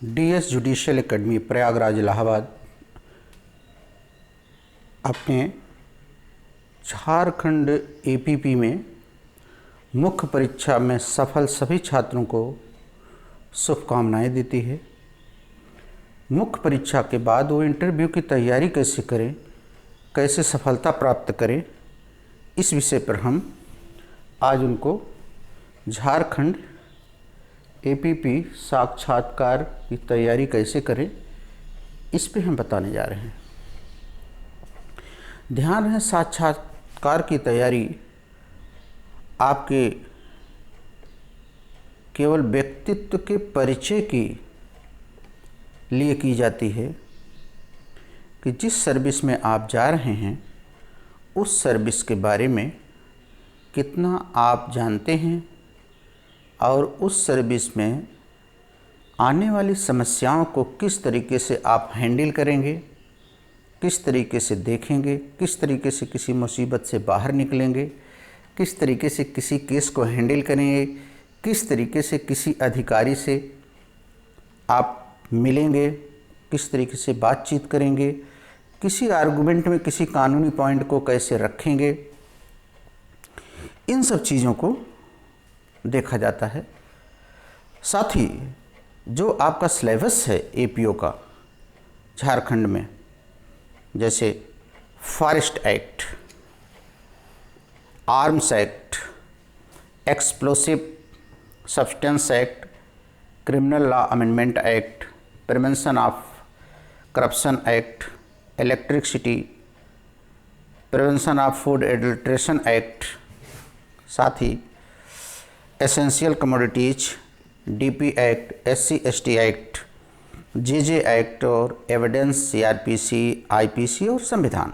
DS judicial academy Prayagraj Allahabad अपने Jharkhand APP में मुख्य परीक्षा में सफल सभी छात्रों को शुभकामनाएं देती है। मुख्य परीक्षा के बाद वो इंटरव्यू की तैयारी कैसे करें, कैसे सफलता प्राप्त करें, इस विषय पर हम आज उनको झारखंड एपीपी साक्षात्कार की तैयारी कैसे करें, इस पे हम बताने जा रहे हैं। ध्यान रहे, साक्षात्कार की तैयारी आपके केवल व्यक्तित्व के परिचय के लिए की जाती है कि जिस सर्विस में आप जा रहे हैं उस सर्विस के बारे में कितना आप जानते हैं और उस सर्विस में आने वाली समस्याओं को किस तरीके से आप हैंडल करेंगे, किस तरीके से देखेंगे, किस तरीके से किसी मुसीबत से बाहर निकलेंगे, किस तरीके से किसी केस को हैंडल करेंगे, किस तरीके से किसी अधिकारी से आप मिलेंगे, किस तरीके से बातचीत करेंगे, किसी आर्गुमेंट में किसी कानूनी पॉइंट को कैसे रखेंगे, इन सब चीज़ों को देखा जाता है। साथ ही जो आपका सिलेबस है एपीओ का झारखंड में, जैसे forest act, arms act, explosive substance act, criminal law amendment act, prevention of corruption act, electricity, prevention of food adulteration act, साथ ही essential commodities, DP act, SC ST act, JJ act और evidence, CrPC, IPC और संविधान,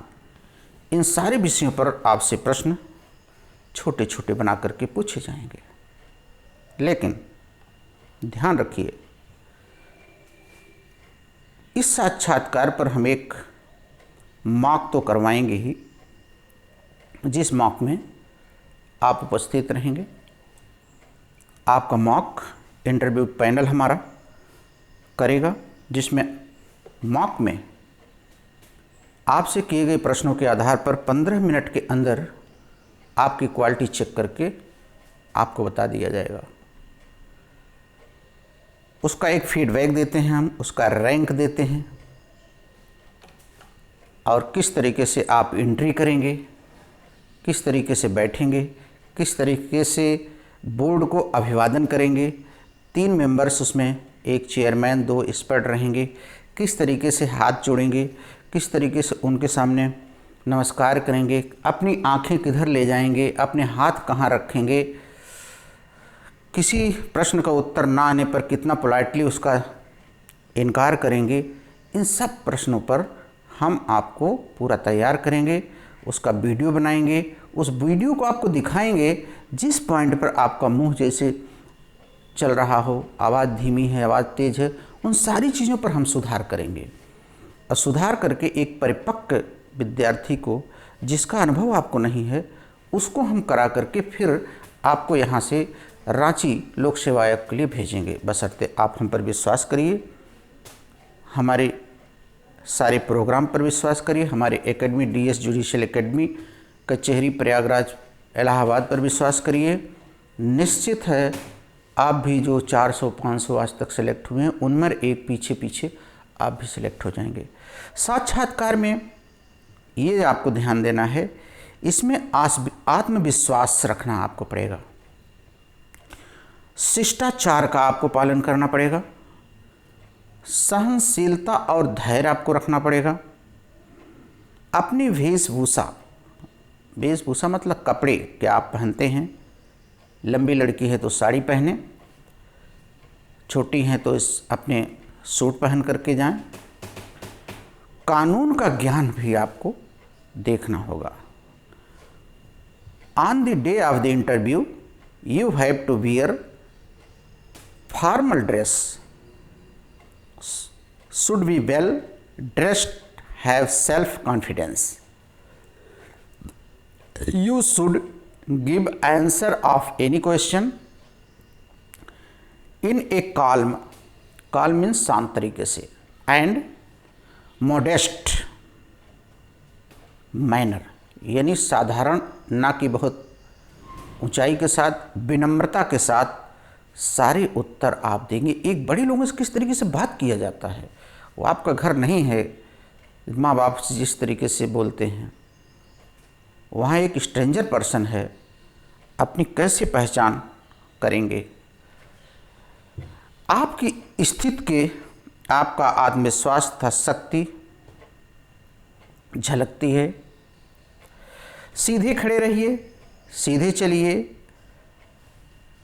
इन सारे विषयों पर आपसे प्रश्न छोटे छोटे बना करके पूछे जाएंगे। लेकिन ध्यान रखिए, इस साक्षात्कार पर हम एक मॉक तो करवाएंगे ही, जिस मॉक में आप उपस्थित रहेंगे। आपका मॉक इंटरव्यू पैनल हमारा करेगा, जिसमें मॉक में आपसे किए गए प्रश्नों के आधार पर 15 मिनट के अंदर आपकी क्वालिटी चेक करके आपको बता दिया जाएगा। उसका एक फीडबैक देते हैं हम, उसका रैंक देते हैं और किस तरीके से आप एंट्री करेंगे, किस तरीके से बैठेंगे, किस तरीके से बोर्ड को अभिवादन करेंगे। 3 मेंबर्स उसमें, एक चेयरमैन, 2 एक्सपर्ट रहेंगे, किस तरीके से हाथ जोड़ेंगे, किस तरीके से उनके सामने नमस्कार करेंगे, अपनी आंखें किधर ले जाएंगे, अपने हाथ कहाँ रखेंगे, किसी प्रश्न का उत्तर ना आने पर कितना पोलाइटली उसका इनकार करेंगे। इन सब प्रश्नों पर हम आपको पूरा तैयार करेंगे, उसका वीडियो बनाएंगे, उस वीडियो को आपको दिखाएंगे। जिस पॉइंट पर आपका मुंह जैसे चल रहा हो, आवाज़ धीमी है, आवाज़ तेज़ है, उन सारी चीज़ों पर हम सुधार करेंगे और सुधार करके एक परिपक्व विद्यार्थी को, जिसका अनुभव आपको नहीं है, उसको हम करा करके फिर आपको यहाँ से रांची लोक सेवा आयोग के लिए भेजेंगे। बशर्ते आप हम पर विश्वास करिए, हमारे सारे प्रोग्राम पर विश्वास करिए, हमारे एकेडमी डीएस जुडिशियल एकेडमी कचहरी प्रयागराज इलाहाबाद पर विश्वास करिए। निश्चित है आप भी जो 400-500 आज तक सेलेक्ट हुए हैं, उनमें एक पीछे पीछे आप भी सिलेक्ट हो जाएंगे। साक्षात्कार में ये आपको ध्यान देना है, इसमें आत्मविश्वास रखना आपको पड़ेगा, शिष्टाचार का आपको पालन करना पड़ेगा, सहनशीलता और धैर्य आपको रखना पड़ेगा। अपनी वेशभूषा मतलब कपड़े क्या आप पहनते हैं। लंबी लड़की है तो साड़ी पहने, छोटी हैं तो अपने सूट पहन करके जाएं। कानून का ज्ञान भी आपको देखना होगा। On the day of the interview you have to wear formal dress, should be well dressed, have self confidence. You should give answer of any question in a calm काल मीन्स शांत तरीके से, एंड मॉडेस्ट मैनर यानी साधारण, ना कि बहुत ऊंचाई के साथ, विनम्रता के साथ सारे उत्तर आप देंगे। एक बड़े लोगों से किस तरीके से बात किया जाता है, वो आपका घर नहीं है, माँ बाप से जिस तरीके से बोलते हैं, वहाँ एक स्ट्रेंजर पर्सन है, अपनी कैसे पहचान करेंगे। आपकी स्थिति के आपका आत्मविश्वास तथा शक्ति झलकती है। सीधे खड़े रहिए, सीधे चलिए,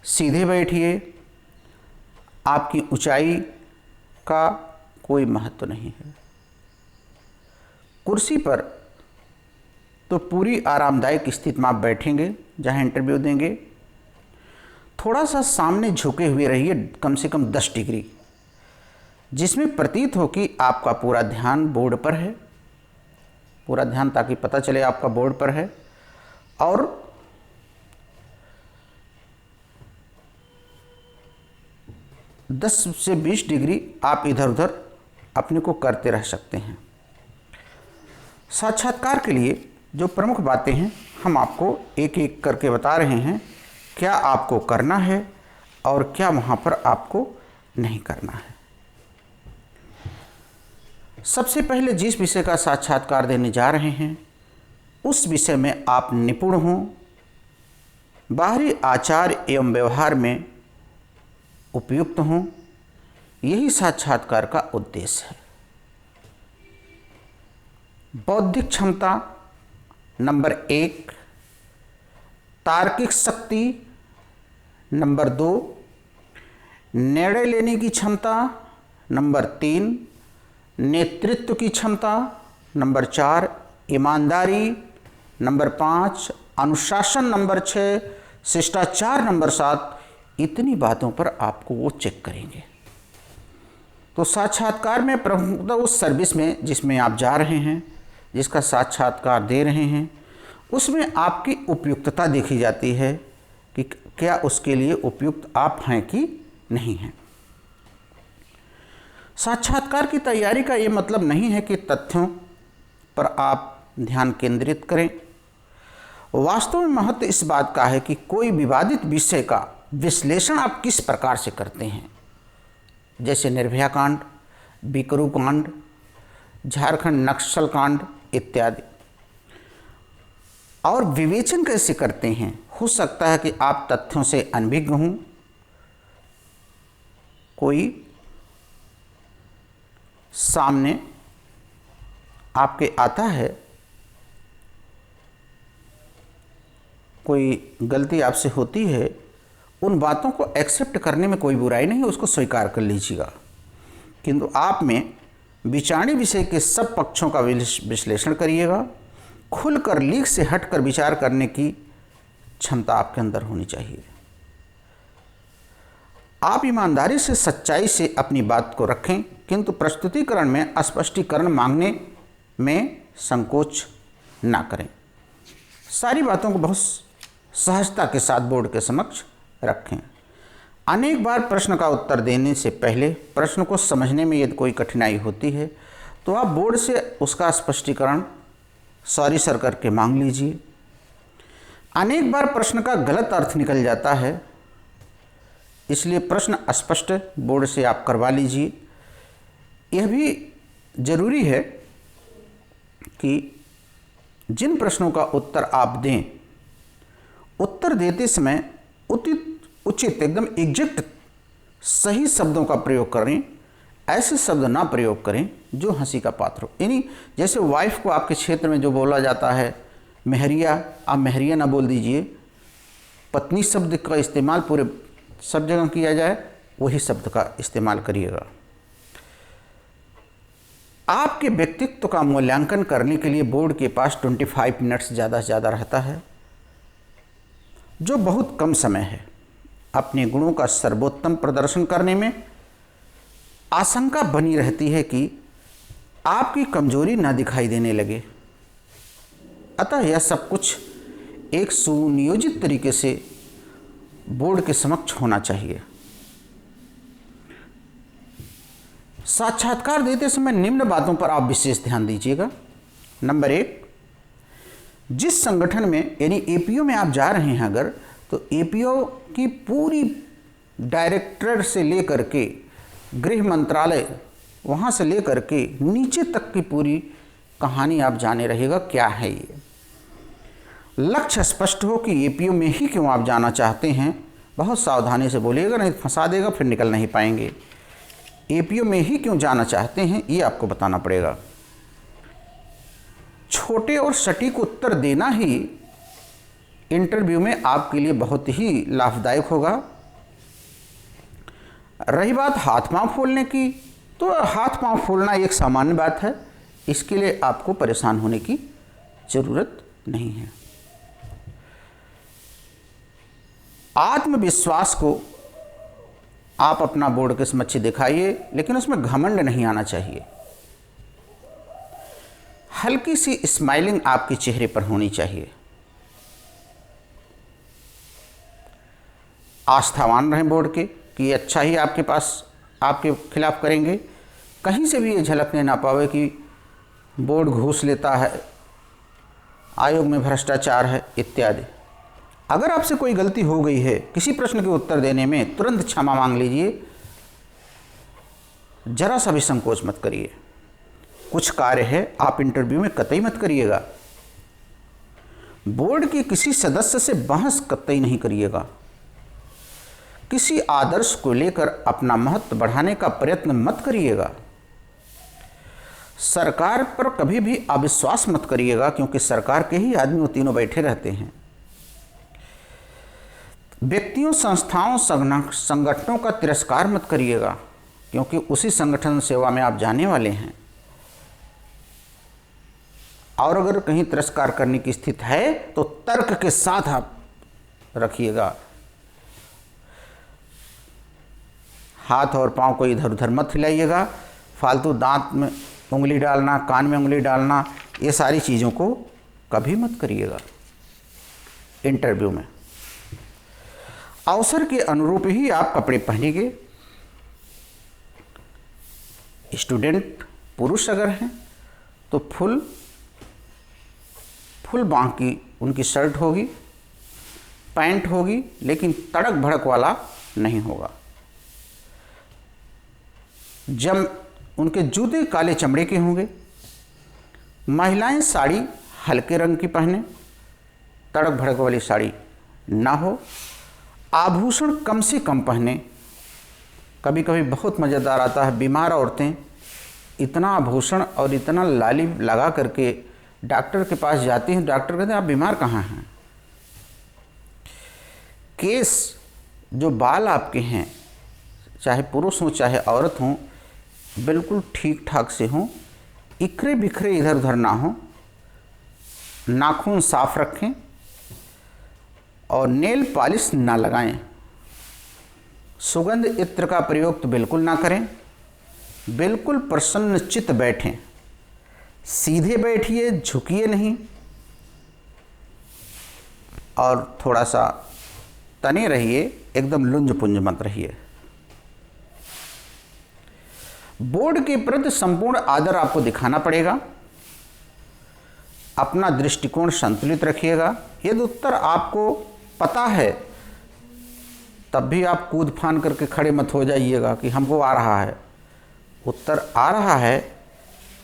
सीधे बैठिए। आपकी ऊंचाई का कोई महत्व नहीं है। कुर्सी पर तो पूरी आरामदायक स्थिति में आप बैठेंगे जहाँ इंटरव्यू देंगे। थोड़ा सा सामने झुके हुए रहिए, कम से कम 10 डिग्री, जिसमें प्रतीत हो कि आपका पूरा ध्यान बोर्ड पर है, पूरा ध्यान, ताकि पता चले आपका बोर्ड पर है। और दस से 20 डिग्री आप इधर उधर अपने को करते रह सकते हैं। साक्षात्कार के लिए जो प्रमुख बातें हैं हम आपको एक एक करके बता रहे हैं, क्या आपको करना है और क्या वहाँ पर आपको नहीं करना है। सबसे पहले जिस विषय का साक्षात्कार देने जा रहे हैं उस विषय में आप निपुण हों, बाहरी आचार एवं व्यवहार में उपयुक्त हों, यही साक्षात्कार का उद्देश्य है। बौद्धिक क्षमता नंबर 1, तार्किक शक्ति नंबर 2, निर्णय लेने की क्षमता नंबर 3, नेतृत्व की क्षमता नंबर 4, ईमानदारी नंबर 5, अनुशासन नंबर 6, शिष्टाचार नंबर 7। इतनी बातों पर आपको वो चेक करेंगे। तो साक्षात्कार में प्रमुखतः उस सर्विस में जिसमें आप जा रहे हैं, जिसका साक्षात्कार दे रहे हैं, उसमें आपकी उपयुक्तता देखी जाती है कि क्या उसके लिए उपयुक्त आप हैं कि नहीं हैं। साक्षात्कार की तैयारी का ये मतलब नहीं है कि तथ्यों पर आप ध्यान केंद्रित करें। वास्तव में महत्व इस बात का है कि कोई विवादित विषय का विश्लेषण आप किस प्रकार से करते हैं, जैसे निर्भया कांड, बीकरू कांड, झारखंड नक्सल कांड इत्यादि, और विवेचन कैसे करते हैं। हो सकता है कि आप तथ्यों से अनभिज्ञ हों, कोई सामने आपके आता है, कोई गलती आपसे होती है, उन बातों को एक्सेप्ट करने में कोई बुराई नहीं है, उसको स्वीकार कर लीजिएगा। किंतु आप में विचारणीय विषय के सब पक्षों का विश्लेषण करिएगा। खुलकर लीक से हटकर विचार करने की क्षमता आपके अंदर होनी चाहिए। आप ईमानदारी से, सच्चाई से अपनी बात को रखें, किंतु प्रस्तुतिकरण में स्पष्टीकरण मांगने में संकोच ना करें। सारी बातों को बहुत सहजता के साथ बोर्ड के समक्ष रखें। अनेक बार प्रश्न का उत्तर देने से पहले प्रश्न को समझने में यदि कोई कठिनाई होती है तो आप बोर्ड से उसका स्पष्टीकरण सॉरी सर करके मांग लीजिए। अनेक बार प्रश्न का गलत अर्थ निकल जाता है, इसलिए प्रश्न स्पष्ट बोर्ड से आप करवा लीजिए। यह भी जरूरी है कि जिन प्रश्नों का उत्तर आप दें, उत्तर देते समय उचित एकदम एग्जैक्ट सही शब्दों का प्रयोग करें। ऐसे शब्द ना प्रयोग करें जो हंसी का पात्र हो। यानी जैसे वाइफ को आपके क्षेत्र में जो बोला जाता है मेहरिया, आप मेहरिया ना बोल दीजिए। पत्नी शब्द का इस्तेमाल पूरे सब जगह किया जाए, वही शब्द का इस्तेमाल करिएगा। आपके व्यक्तित्व का मूल्यांकन करने के लिए बोर्ड के पास 25 मिनट्स ज़्यादा से ज़्यादा रहता है, जो बहुत कम समय है। अपने गुणों का सर्वोत्तम प्रदर्शन करने में आशंका बनी रहती है कि आपकी कमजोरी न दिखाई देने लगे। अतः यह सब कुछ एक सुनियोजित तरीके से बोर्ड के समक्ष होना चाहिए। साक्षात्कार देते समय निम्न बातों पर आप विशेष ध्यान दीजिएगा। नंबर 1, जिस संगठन में यानी एपीओ में आप जा रहे हैं अगर, तो एपीओ की पूरी डायरेक्टर से लेकर के गृह मंत्रालय, वहाँ से लेकर के नीचे तक की पूरी कहानी आप जाने रहेगा क्या है ये। लक्ष्य स्पष्ट हो कि एपीओ में ही क्यों आप जाना चाहते हैं। बहुत सावधानी से बोलिएगा, नहीं फंसा देगा, फिर निकल नहीं पाएंगे। एपीओ में ही क्यों जाना चाहते हैं ये आपको बताना पड़ेगा। छोटे और सटीक उत्तर देना ही इंटरव्यू में आपके लिए बहुत ही लाभदायक होगा। रही बात हाथ पांव फूलने की, तो हाथ पांव फूलना एक सामान्य बात है, इसके लिए आपको परेशान होने की ज़रूरत नहीं है। आत्मविश्वास को आप अपना बोर्ड के समक्ष दिखाइए, लेकिन उसमें घमंड नहीं आना चाहिए। हल्की सी स्माइलिंग आपके चेहरे पर होनी चाहिए। आस्थावान रहें बोर्ड के कि अच्छा ही आपके पास आपके खिलाफ करेंगे। कहीं से भी ये झलकने ना पावे कि बोर्ड घूस लेता है, आयोग में भ्रष्टाचार है इत्यादि। अगर आपसे कोई गलती हो गई है किसी प्रश्न के उत्तर देने में, तुरंत क्षमा मांग लीजिए, जरा सा भी संकोच मत करिए। कुछ कार्य है आप इंटरव्यू में कतई मत करिएगा। बोर्ड के किसी सदस्य से बहस कतई नहीं करिएगा। किसी आदर्श को लेकर अपना महत्व बढ़ाने का प्रयत्न मत करिएगा। सरकार पर कभी भी अविश्वास मत करिएगा, क्योंकि सरकार के ही आदमी वो तीनों बैठे रहते हैं। व्यक्तियों, संस्थाओं, संगठनों का तिरस्कार मत करिएगा, क्योंकि उसी संगठन सेवा में आप जाने वाले हैं। और अगर कहीं तिरस्कार करने की स्थिति है तो तर्क के साथ आप रखिएगा। हाथ और पांव को इधर उधर मत हिलाइएगा। फालतू दांत में उंगली डालना, कान में उंगली डालना, ये सारी चीज़ों को कभी मत करिएगा इंटरव्यू में। अवसर के अनुरूप ही आप कपड़े पहनेंगे। स्टूडेंट पुरुष अगर हैं तो फुल बांह की उनकी शर्ट होगी, पैंट होगी, लेकिन तड़क भड़क वाला नहीं होगा। जब उनके जूते काले चमड़े के होंगे। महिलाएं साड़ी हल्के रंग की पहने, तड़क भड़क वाली साड़ी ना हो। आभूषण कम से कम पहने। कभी कभी बहुत मज़ेदार आता है, बीमार औरतें इतना आभूषण और इतना लाली लगा करके डॉक्टर के पास जाती हैं। डॉक्टर कहते हैं आप बीमार कहाँ हैं। केस जो बाल आपके हैं, चाहे पुरुष हों चाहे औरत हों, बिल्कुल ठीक ठाक से हों, इखरे बिखरे इधर उधर ना हो। नाखून साफ रखें और नेल पॉलिश ना लगाएं। सुगंध इत्र का प्रयोग तो बिल्कुल ना करें। बिल्कुल प्रसन्न चित्त बैठें। सीधे बैठिए, झुकिए नहीं, और थोड़ा सा तने रहिए, एकदम लुंज पुंज मत रहिए। बोर्ड के प्रति संपूर्ण आदर आपको दिखाना पड़ेगा। अपना दृष्टिकोण संतुलित रखिएगा। यदि उत्तर आपको पता है तब भी आप कूद फान करके खड़े मत हो जाइएगा कि हमको आ रहा है। उत्तर आ रहा है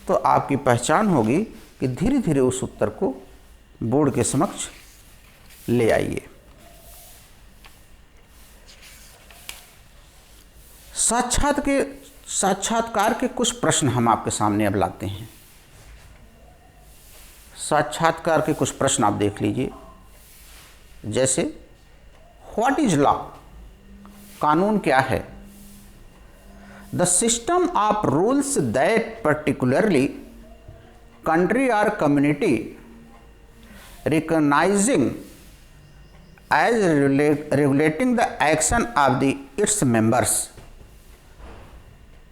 तो आपकी पहचान होगी कि धीरे धीरे उस उत्तर को बोर्ड के समक्ष ले आइए। साक्षात्कार के कुछ प्रश्न हम आपके सामने अब लाते हैं। साक्षात्कार के कुछ प्रश्न आप देख लीजिए। जैसे व्हाट इज लॉ, कानून क्या है। The system of rules that particularly country और community recognising as regulating the action of its members.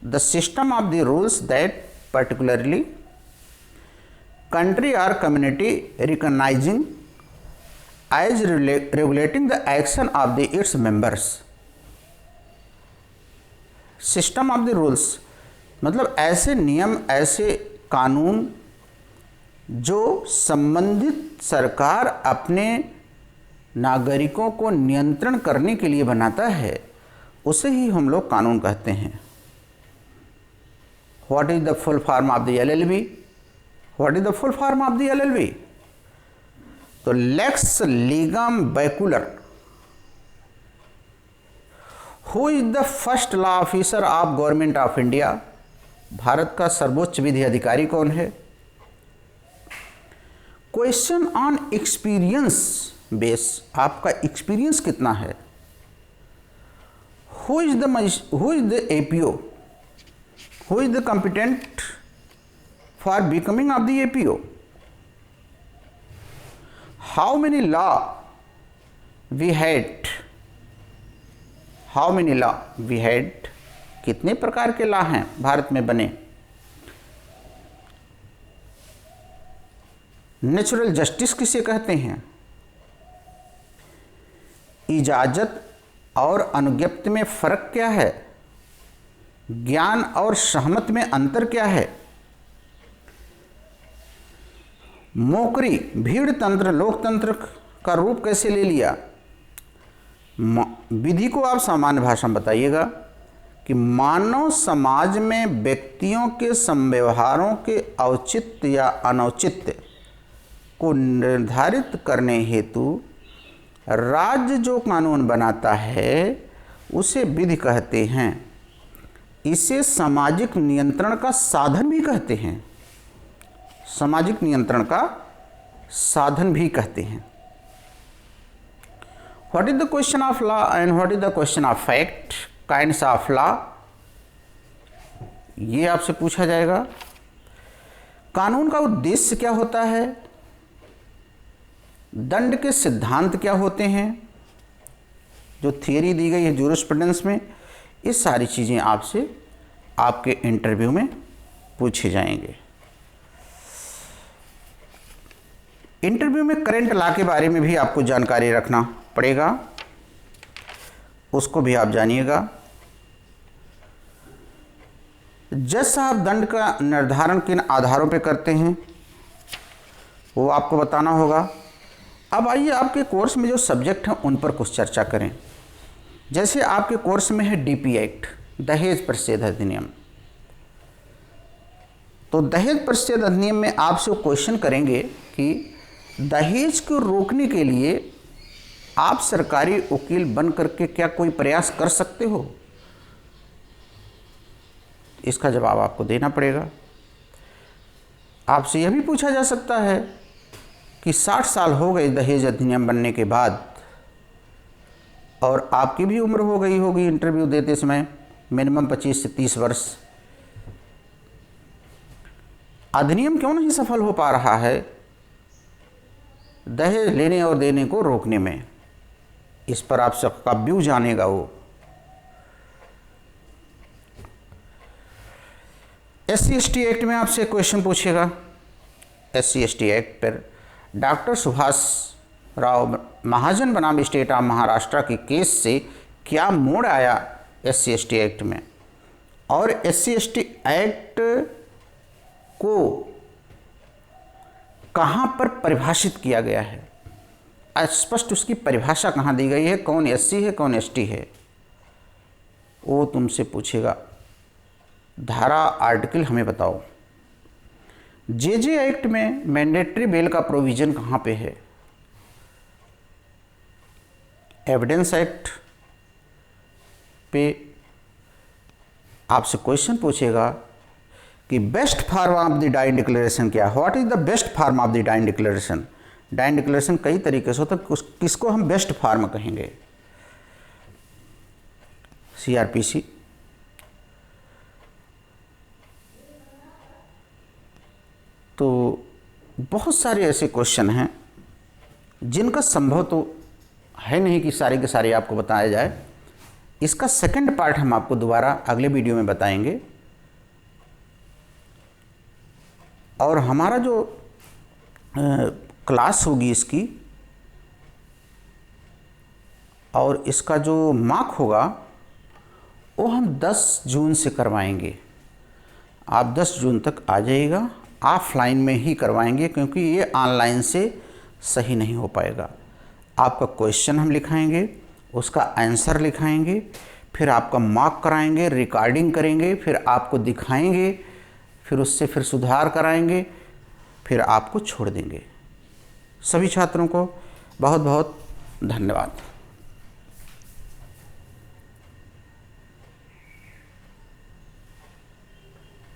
The system of the rules that particularly country or community recognizing as regulating the action of its members. System of the rules मतलब ऐसे नियम, ऐसे कानून जो संबंधित सरकार अपने नागरिकों को नियंत्रण करने के लिए बनाता है, उसे ही हम लोग कानून कहते हैं। What is the full form of the LLB? What is the full form of the LLB? तो lex legum baccalaureus. Who is the first law officer of government of India? Bharat का सर्वोच्च विधि अधिकारी कौन है? क्वेश्चन ऑन एक्सपीरियंस बेस, आपका experience कितना है? Who is the APO? Who is the competent for becoming of the APO? How many law we had? How many law we had? कितने प्रकार के लॉ हैं भारत में बने? नेचुरल जस्टिस किसे कहते हैं? इजाजत और अनुज्ञप्ति में फर्क क्या है? ज्ञान और सहमत में अंतर क्या है? मोकरी भीड़ तंत्र लोकतंत्र का रूप कैसे ले लिया? विधि को आप सामान्य भाषा में बताइएगा कि मानव समाज में व्यक्तियों के संव्यवहारों के औचित्य या अनौचित्य को निर्धारित करने हेतु राज्य जो कानून बनाता है उसे विधि कहते हैं। इसे सामाजिक नियंत्रण का साधन भी कहते हैं। सामाजिक नियंत्रण का साधन भी कहते हैं। What is the question of law and what is the question of fact? Kinds of law, ये आपसे पूछा जाएगा। कानून का उद्देश्य क्या होता है? दंड के सिद्धांत क्या होते हैं? जो थियरी दी गई है जूरिस्प्रूडेंस में, ये सारी चीज़ें आपसे आपके इंटरव्यू में पूछे जाएंगे। इंटरव्यू में करंट लॉ के बारे में भी आपको जानकारी रखना पड़ेगा, उसको भी आप जानिएगा। जज साहब दंड का निर्धारण किन आधारों पे करते हैं वो आपको बताना होगा। अब आइए आपके कोर्स में जो सब्जेक्ट हैं उन पर कुछ चर्चा करें। जैसे आपके कोर्स में है DP एक्ट, दहेज प्रतिषेध अधिनियम। तो दहेज प्रतिषेध अधिनियम में आपसे क्वेश्चन करेंगे कि दहेज को रोकने के लिए आप सरकारी वकील बन करके क्या कोई प्रयास कर सकते हो? इसका जवाब आपको देना पड़ेगा। आपसे यह भी पूछा जा सकता है कि 60 साल हो गए दहेज अधिनियम बनने के बाद और आपकी भी उम्र हो गई होगी इंटरव्यू देते समय, मिनिमम 25 से 30 वर्ष। अधिनियम क्यों नहीं सफल हो पा रहा है दहेज लेने और देने को रोकने में? इस पर आप सबका व्यू जानेगा वो। SC/ST एक्ट में आपसे क्वेश्चन पूछेगा। SC/ST एक्ट पर डॉक्टर सुभाष राव महाजन बनाम स्टेट ऑफ महाराष्ट्र के केस से क्या मोड़ आया SC/ST एक्ट में, और SC/ST एक्ट को कहाँ पर परिभाषित किया गया है? स्पष्ट उसकी परिभाषा कहाँ दी गई है? कौन SC है, कौन ST है, वो तुमसे पूछेगा। धारा आर्टिकल हमें बताओ। JJ एक्ट में मैंडेटरी बेल का प्रोविजन कहाँ पे है? एविडेंस एक्ट पे आपसे क्वेश्चन पूछेगा कि best form of the dying declaration क्या है? What is the best form of the dying declaration? Dying declaration कई तरीके से होता है, किसको हम बेस्ट फॉर्म कहेंगे? CRPC। तो बहुत सारे ऐसे क्वेश्चन हैं जिनका संभव तो है नहीं कि सारे के सारे आपको बताया जाए। इसका सेकंड पार्ट हम आपको दोबारा अगले वीडियो में बताएंगे। और हमारा जो क्लास होगी इसकी और इसका जो मार्क होगा वो हम 10 जून से करवाएंगे। आप 10 जून तक आ जाइएगा। ऑफलाइन में ही करवाएंगे क्योंकि ये ऑनलाइन से सही नहीं हो पाएगा। आपका क्वेश्चन हम लिखाएंगे, उसका आंसर लिखाएंगे, फिर आपका मार्क कराएंगे, रिकॉर्डिंग करेंगे, फिर आपको दिखाएंगे, फिर उससे फिर सुधार कराएंगे, फिर आपको छोड़ देंगे। सभी छात्रों को बहुत बहुत धन्यवाद।